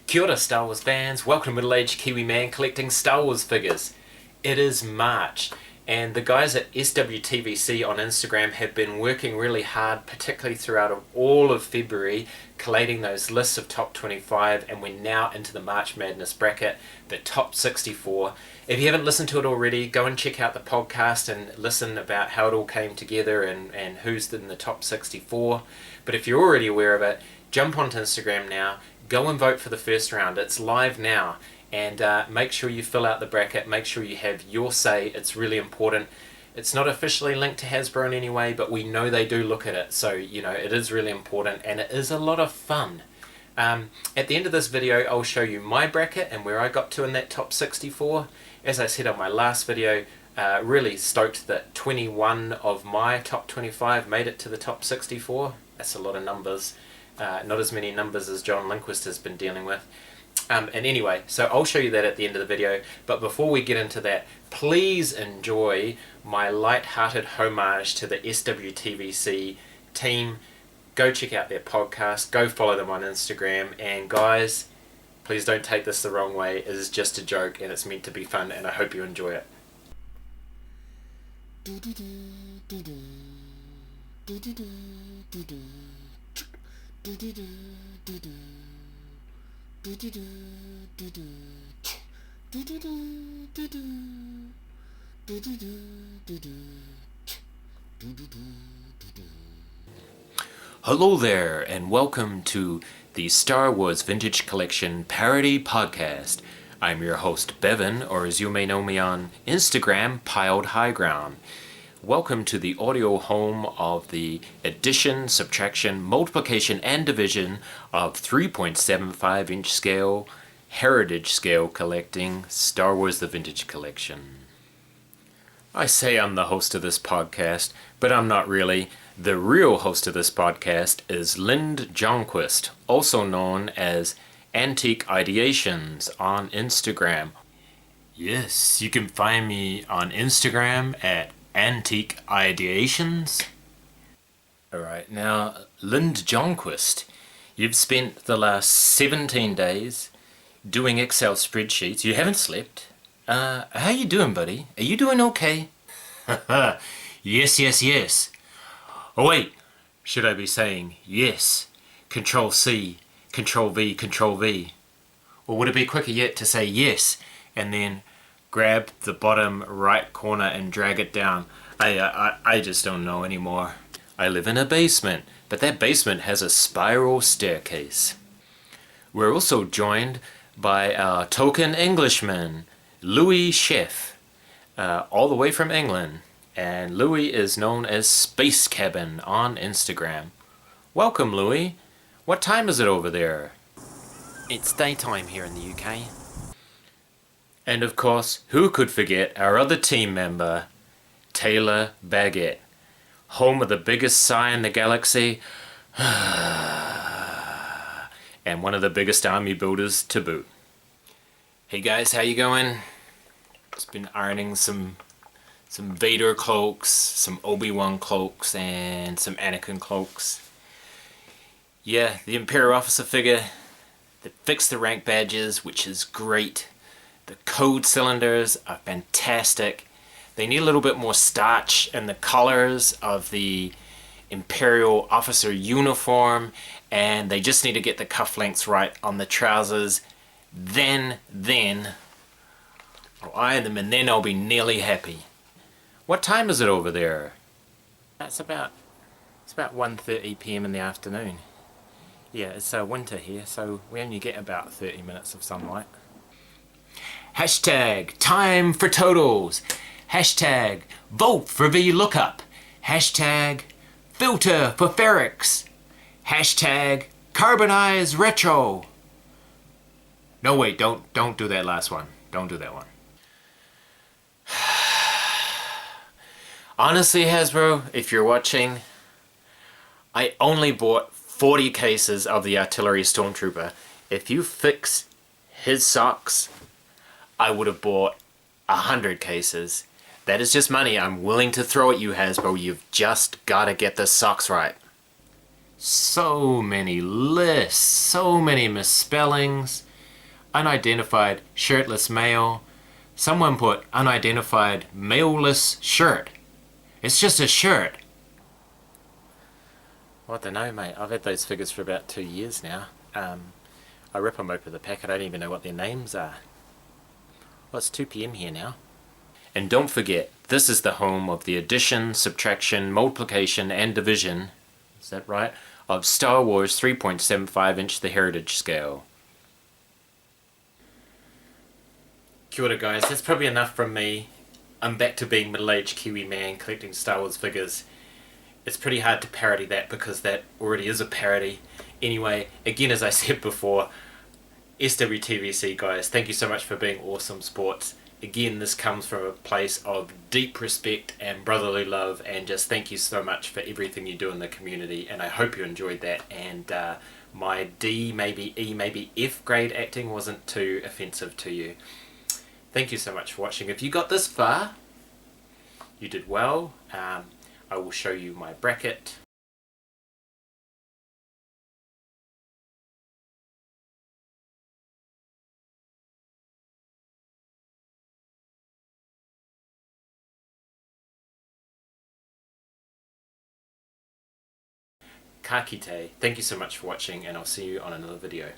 Kia ora Star Wars fans, welcome to middle-aged Kiwi man collecting Star Wars figures. It is March and the guys at SWTVC on Instagram have been working really hard, particularly throughout all of February, collating those lists of top 25, and we're now into the March Madness bracket, the top 64. If you haven't listened to it already, go and check out the podcast and listen about how it all came together and who's in the top 64. But if you're already aware of it, jump onto Instagram now. Go and vote for the first round. It's live now, and make sure you fill out the bracket. Make sure you have your say. It's really important. It's not officially linked to Hasbro in any way, but we know they do look at it, so you know it is really important, and it is a lot of fun. At the end of this video, I'll show you my bracket and where I got to in that top 64. As I said on my last video, really stoked that 21 of my top 25 made it to the top 64. That's a lot of numbers. Not as many numbers as John Lindquist has been dealing with. And anyway, so I'll show you that at the end of the video. But before we get into that, please enjoy my light-hearted homage to the SWTVC team. Go check out their podcast. Go follow them on Instagram. And guys, please don't take this the wrong way. It is just a joke and it's meant to be fun, and I hope you enjoy it. Hello there, and welcome to the Star Wars Vintage Collection Parody Podcast. I'm your host Bevan, or as you may know me on Instagram, Piled High Ground. Welcome to the audio home of the addition, subtraction, multiplication, and division of 3.75 inch scale, heritage scale collecting Star Wars The Vintage Collection. I say I'm the host of this podcast, but I'm not really. The real host of this podcast is Lind Jonquist, also known as Antique Ideations on Instagram. Yes, you can find me on Instagram at Antique Ideations. Alright, now, Lind Jonquist, you've spent the last 17 days doing Excel spreadsheets. You haven't slept. How you doing, buddy? Are you doing okay? Yes. Oh wait, should I be saying yes, Control C, Control V, Control V? Or would it be quicker yet to say yes, and then grab the bottom right corner and drag it down? I just don't know anymore. I live in a basement, but that basement has a spiral staircase. We're also joined by our token Englishman, Louis Chef, all the way from England. And Louis is known as Space Cabin on Instagram. Welcome, Louis. What time is it over there? It's daytime here in the UK. And of course, who could forget our other team member, Taylor Baggett, home of the biggest sigh in the galaxy, and one of the biggest army builders to boot. Hey guys, how you going? Just been ironing some Vader cloaks, some Obi-Wan cloaks, and some Anakin cloaks. Yeah, the Imperial officer figure, they fixed the rank badges, which is great. The code cylinders are fantastic. They need a little bit more starch in the colors of the Imperial officer uniform, and they just need to get the cufflinks right on the trousers. Then I'll iron them, and then I'll be nearly happy. What time is it over there? It's about 1:30 p.m. in the afternoon. Yeah, it's winter here, so we only get about 30 minutes of sunlight. Hashtag time for totals. Hashtag vote for VLOOKUP. Hashtag filter for ferrix. Hashtag carbonize retro. No, wait, don't do that last one. Don't do that one. Honestly, Hasbro, if you're watching, I only bought 40 cases of the Artillery Stormtrooper. If you fix his socks, I would have bought 100 cases. That is just money I'm willing to throw at you, Hasbro. You've just got to get the socks right. So many lists, so many misspellings. unidentified shirtless male. Someone put unidentified maleless shirt. It's just a shirt. I don't know, mate. I've had those figures for about 2 years now. I rip them open the pack. I don't even know what their names are. Well, it's 2 p.m. here now. And don't forget, this is the home of the addition, subtraction, multiplication, and division, is that right, of Star Wars 3.75-inch The Heritage Scale. Kia ora guys, that's probably enough from me. I'm back to being middle-aged Kiwi man collecting Star Wars figures. It's pretty hard to parody that because that already is a parody. Anyway, again, as I said before, SWTVC guys, thank you so much for being awesome sports. Again, this comes from a place of deep respect and brotherly love, and just thank you so much for everything you do in the community, and I hope you enjoyed that. And my D, maybe E, maybe F grade acting wasn't too offensive to you. Thank you so much for watching. If you got this far, you did well. I will show you my bracket. Ka kite. Thank you so much for watching, and I'll see you on another video.